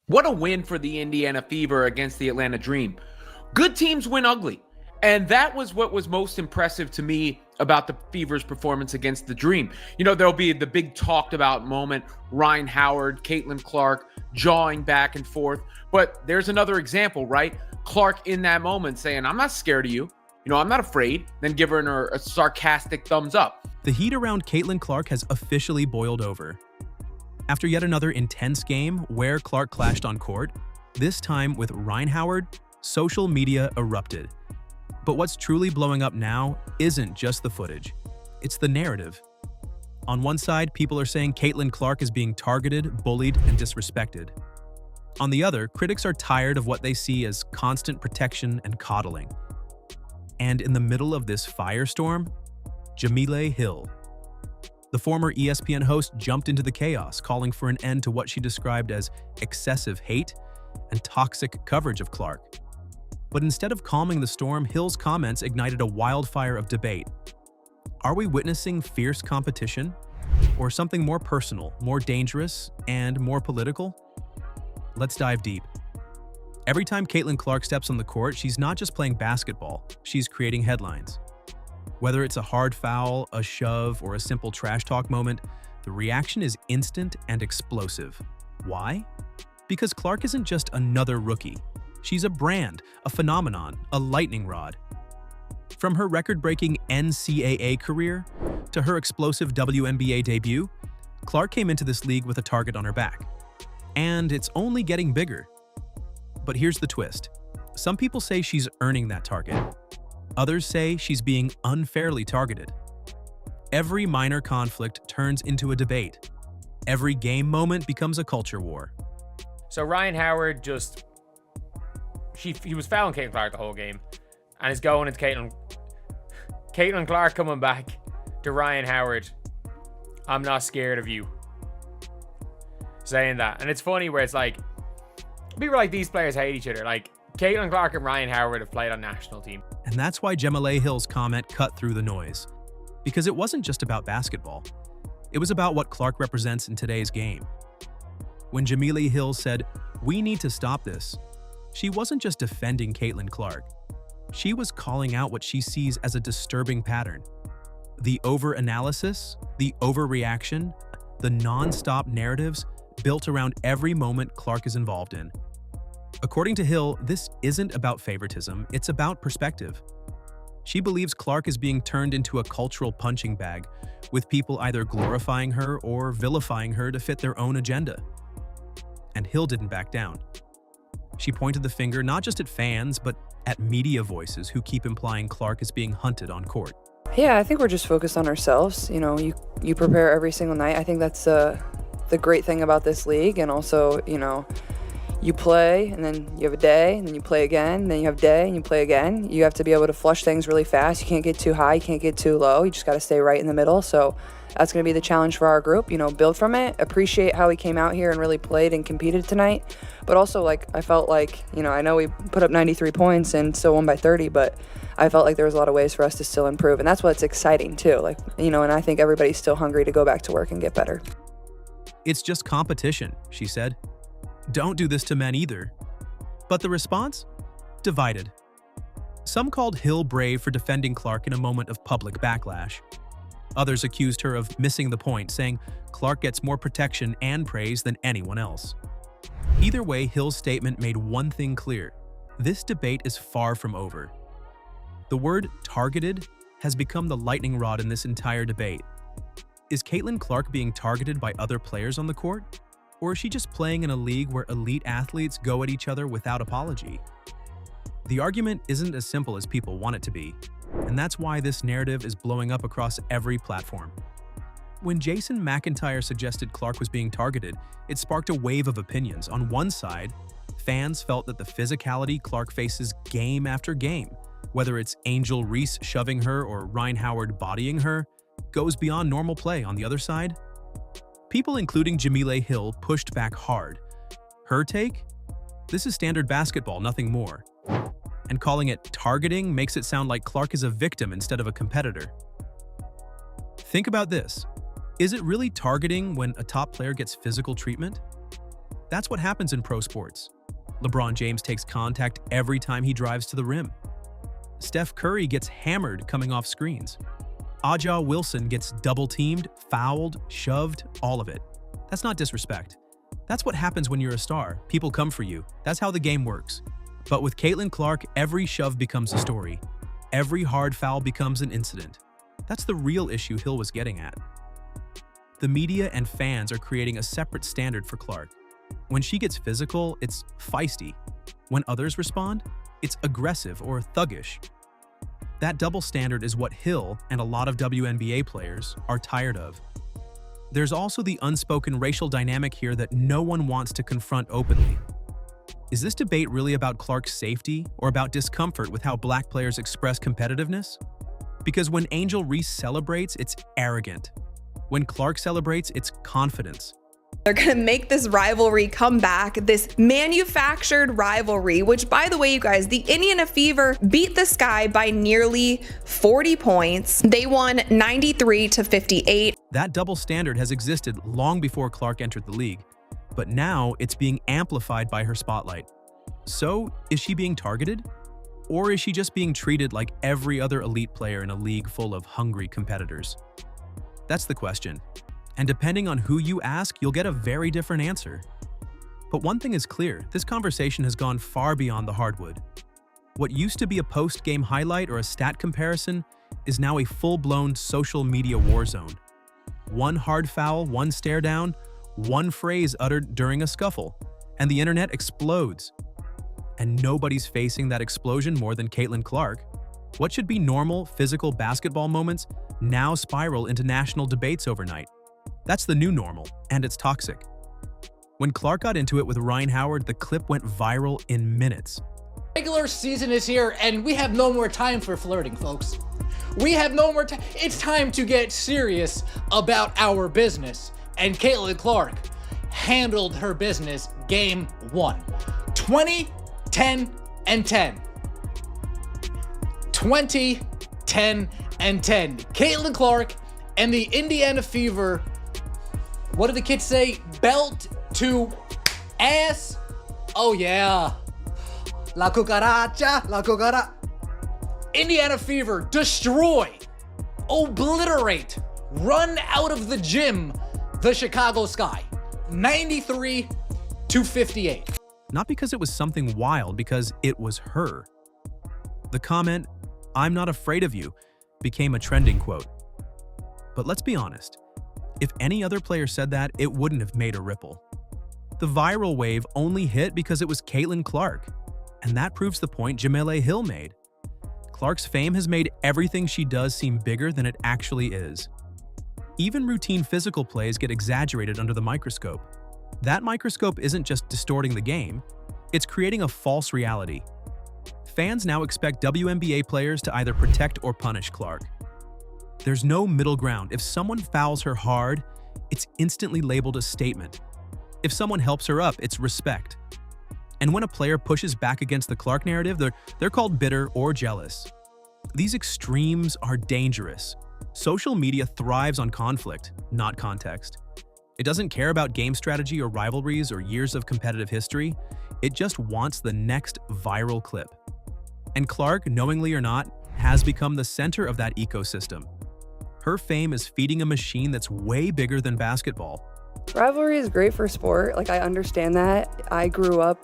What a win for the Indiana Fever against the Atlanta Dream. Good teams win ugly. And that was what was most impressive to me about the Fever's performance against the Dream. You know, there'll be the big talked about moment, Ryan Howard, Caitlin Clark jawing back and forth. But there's another example, right? Clark in that moment saying, I'm not scared of you. You know, I'm not afraid. Then giving her a sarcastic thumbs up. The heat around Caitlin Clark has officially boiled over. After yet another intense game where Clark clashed on court, this time with Ryan Howard, social media erupted. But what's truly blowing up now isn't just the footage, it's the narrative. On one side, people are saying Caitlin Clark is being targeted, bullied, and disrespected. On the other, critics are tired of what they see as constant protection and coddling. And in the middle of this firestorm, Jemele Hill. The former ESPN host jumped into the chaos, calling for an end to what she described as excessive hate and toxic coverage of Clark. But instead of calming the storm, Hill's comments ignited a wildfire of debate. Are we witnessing fierce competition? Or something more personal, more dangerous, and more political? Let's dive deep. Every time Caitlin Clark steps on the court, she's not just playing basketball, she's creating headlines. Whether it's a hard foul, a shove, or a simple trash talk moment, the reaction is instant and explosive. Why? Because Clark isn't just another rookie. She's a brand, a phenomenon, a lightning rod. From her record-breaking NCAA career to her explosive WNBA debut, Clark came into this league with a target on her back. And it's only getting bigger. But here's the twist. Some people say she's earning that target. Others say she's being unfairly targeted. Every minor conflict turns into a debate. Every game moment becomes a culture war. So Ryan Howard he was fouling Caitlin Clark the whole game, and is going into Caitlin Clark coming back to Ryan Howard. I'm not scared of you. Saying that. And it's funny where it's like, people like these players hate each other. Like, Caitlin Clark and Ryan Howard have played on national team. And that's why Jemele Hill's comment cut through the noise. Because it wasn't just about basketball. It was about what Clark represents in today's game. When Jemele Hill said, "We need to stop this," she wasn't just defending Caitlin Clark. She was calling out what she sees as a disturbing pattern. The over-analysis, the overreaction, the non-stop narratives built around every moment Clark is involved in. According to Hill, this isn't about favoritism, it's about perspective. She believes Clark is being turned into a cultural punching bag, with people either glorifying her or vilifying her to fit their own agenda. And Hill didn't back down. She pointed the finger not just at fans, but at media voices who keep implying Clark is being hunted on court. Yeah, I think we're just focused on ourselves. You know, you prepare every single night. I think that's the great thing about this league. And also, you know, you play and then you have a day and then you play again, and then you have a day and you play again. You have to be able to flush things really fast. You can't get too high, you can't get too low. You just got to stay right in the middle. So that's going to be the challenge for our group, you know, build from it, appreciate how we came out here and really played and competed tonight. But also, like, I felt like, you know, I know we put up 93 points and still won by 30, but I felt like there was a lot of ways for us to still improve. And that's what's exciting too. Like, you know, and I think everybody's still hungry to go back to work and get better. It's just competition, she said. Don't do this to men either. But the response? Divided. Some called Hill brave for defending Clark in a moment of public backlash. Others accused her of missing the point, saying Clark gets more protection and praise than anyone else. Either way, Hill's statement made one thing clear. This debate is far from over. The word targeted has become the lightning rod in this entire debate. Is Caitlin Clark being targeted by other players on the court? Or is she just playing in a league where elite athletes go at each other without apology? The argument isn't as simple as people want it to be, and that's why this narrative is blowing up across every platform. When Jason McIntyre suggested Clark was being targeted, it sparked a wave of opinions. On one side, fans felt that the physicality Clark faces game after game, whether it's Angel Reese shoving her or Ryan Howard bodying her, goes beyond normal play. On the other side, people including Jemele Hill pushed back hard. Her take? This is standard basketball, nothing more. And calling it targeting makes it sound like Clark is a victim instead of a competitor. Think about this. Is it really targeting when a top player gets physical treatment? That's what happens in pro sports. LeBron James takes contact every time he drives to the rim. Steph Curry gets hammered coming off screens. Aja Wilson gets double-teamed, fouled, shoved, all of it. That's not disrespect. That's what happens when you're a star. People come for you. That's how the game works. But with Caitlin Clark, every shove becomes a story. Every hard foul becomes an incident. That's the real issue Hill was getting at. The media and fans are creating a separate standard for Clark. When she gets physical, it's feisty. When others respond, it's aggressive or thuggish. That double standard is what Hill and a lot of WNBA players are tired of. There's also the unspoken racial dynamic here that no one wants to confront openly. Is this debate really about Clark's safety or about discomfort with how black players express competitiveness? Because when Angel Reese celebrates, it's arrogant. When Clark celebrates, it's confidence. They're going to make this rivalry come back, this manufactured rivalry, which, by the way, you guys, the Indiana Fever beat the Sky by nearly 40 points. They won 93-58. That double standard has existed long before Clark entered the league, but now it's being amplified by her spotlight. So, is she being targeted? Or is she just being treated like every other elite player in a league full of hungry competitors? That's the question. And depending on who you ask, you'll get a very different answer. But one thing is clear, this conversation has gone far beyond the hardwood. What used to be a post-game highlight or a stat comparison is now a full-blown social media war zone. One hard foul, one stare down, one phrase uttered during a scuffle, and the internet explodes. And nobody's facing that explosion more than Caitlin Clark. What should be normal, physical basketball moments now spiral into national debates overnight. That's the new normal, and it's toxic. When Clark got into it with Ryan Howard, the clip went viral in minutes. Regular season is here, and we have no more time for flirting, folks. We have no more time. It's time to get serious about our business. And Caitlin Clark handled her business game 1. 20, 10, and 10. 20, 10, and 10. Caitlin Clark and the Indiana Fever, what do the kids say? Belt to ass. Oh yeah. La cucaracha, la cucaracha. Indiana Fever destroy, obliterate, run out of the gym the Chicago Sky. 93-58. Not because it was something wild, because it was her. The comment, "I'm not afraid of you," became a trending quote. But let's be honest, if any other player said that, it wouldn't have made a ripple. The viral wave only hit because it was Caitlin Clark, and that proves the point Jemele Hill made. Clark's fame has made everything she does seem bigger than it actually is. Even routine physical plays get exaggerated under the microscope. That microscope isn't just distorting the game, it's creating a false reality. Fans now expect WNBA players to either protect or punish Clark. There's no middle ground. If someone fouls her hard, it's instantly labeled a statement. If someone helps her up, it's respect. And when a player pushes back against the Clark narrative, they're called bitter or jealous. These extremes are dangerous. Social media thrives on conflict, not context. It doesn't care about game strategy or rivalries or years of competitive history. It just wants the next viral clip. And Clark, knowingly or not, has become the center of that ecosystem. Her fame is feeding a machine that's way bigger than basketball. Rivalry is great for sport. Like, I understand that. I grew up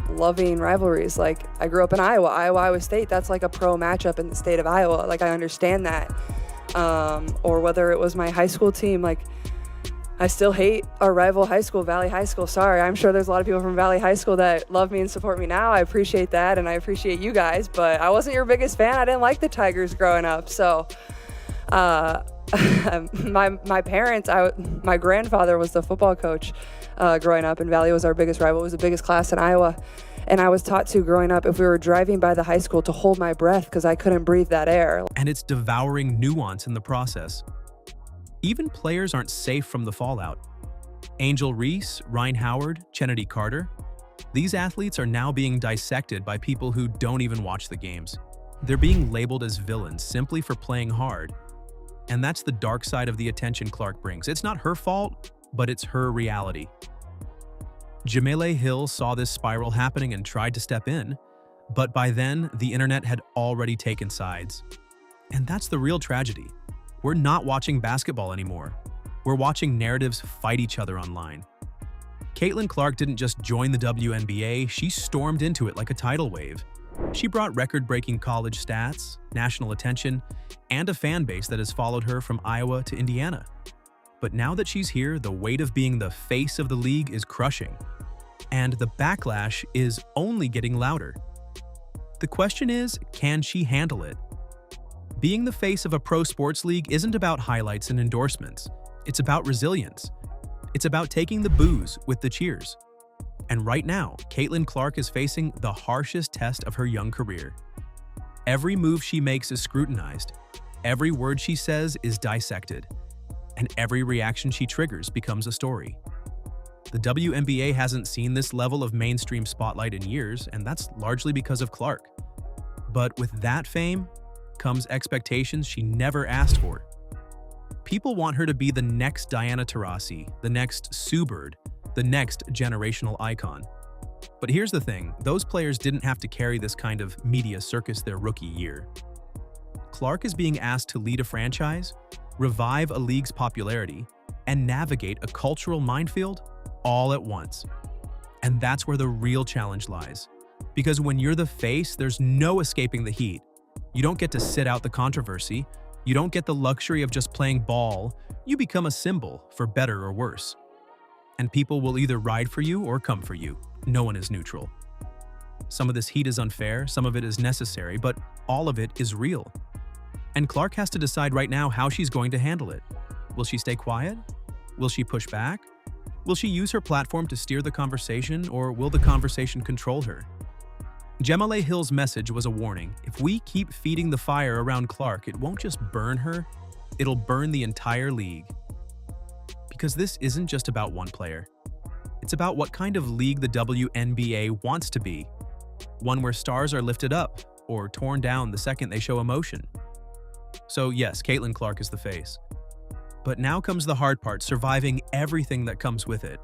loving rivalries. Like, I grew up in Iowa, Iowa State. That's like a pro matchup in the state of Iowa. Like, I understand that. Or whether it was my high school team, like, I still hate our rival high school, Valley High School. Sorry, I'm sure there's a lot of people from Valley High School that love me and support me now. I appreciate that, and I appreciate you guys, but I wasn't your biggest fan. I didn't like the Tigers growing up, so my parents, my grandfather was the football coach growing up, and Valley was our biggest rival. It was the biggest class in Iowa, and I was taught to, growing up, if we were driving by the high school, to hold my breath because I couldn't breathe that air. And it's devouring nuance in the process. Even players aren't safe from the fallout. Angel Reese, Ryan Howard, Chennedy Carter. These athletes are now being dissected by people who don't even watch the games. They're being labeled as villains simply for playing hard. And that's the dark side of the attention Clark brings. It's not her fault, but it's her reality. Jemele Hill saw this spiral happening and tried to step in, but by then, the internet had already taken sides. And that's the real tragedy. We're not watching basketball anymore. We're watching narratives fight each other online. Caitlin Clark didn't just join the WNBA, she stormed into it like a tidal wave. She brought record-breaking college stats, national attention, and a fan base that has followed her from Iowa to Indiana. But now that she's here, the weight of being the face of the league is crushing. And the backlash is only getting louder. The question is, can she handle it? Being the face of a pro sports league isn't about highlights and endorsements. It's about resilience. It's about taking the boos with the cheers. And right now, Caitlin Clark is facing the harshest test of her young career. Every move she makes is scrutinized. Every word she says is dissected. And every reaction she triggers becomes a story. The WNBA hasn't seen this level of mainstream spotlight in years, and that's largely because of Clark. But with that fame comes expectations she never asked for. People want her to be the next Diana Taurasi, the next Sue Bird, the next generational icon. But here's the thing, those players didn't have to carry this kind of media circus their rookie year. Clark is being asked to lead a franchise, revive a league's popularity, and navigate a cultural minefield all at once. And that's where the real challenge lies. Because when you're the face, there's no escaping the heat. You don't get to sit out the controversy. You don't get the luxury of just playing ball. You become a symbol, for better or worse. And people will either ride for you or come for you. No one is neutral. Some of this heat is unfair, some of it is necessary, but all of it is real. And Clark has to decide right now how she's going to handle it. Will she stay quiet? Will she push back? Will she use her platform to steer the conversation, or will the conversation control her? Jemele Hill's message was a warning. If we keep feeding the fire around Clark, it won't just burn her, it'll burn the entire league. Because this isn't just about one player. It's about what kind of league the WNBA wants to be. One where stars are lifted up, or torn down the second they show emotion. So yes, Caitlin Clark is the face. But now comes the hard part, surviving everything that comes with it.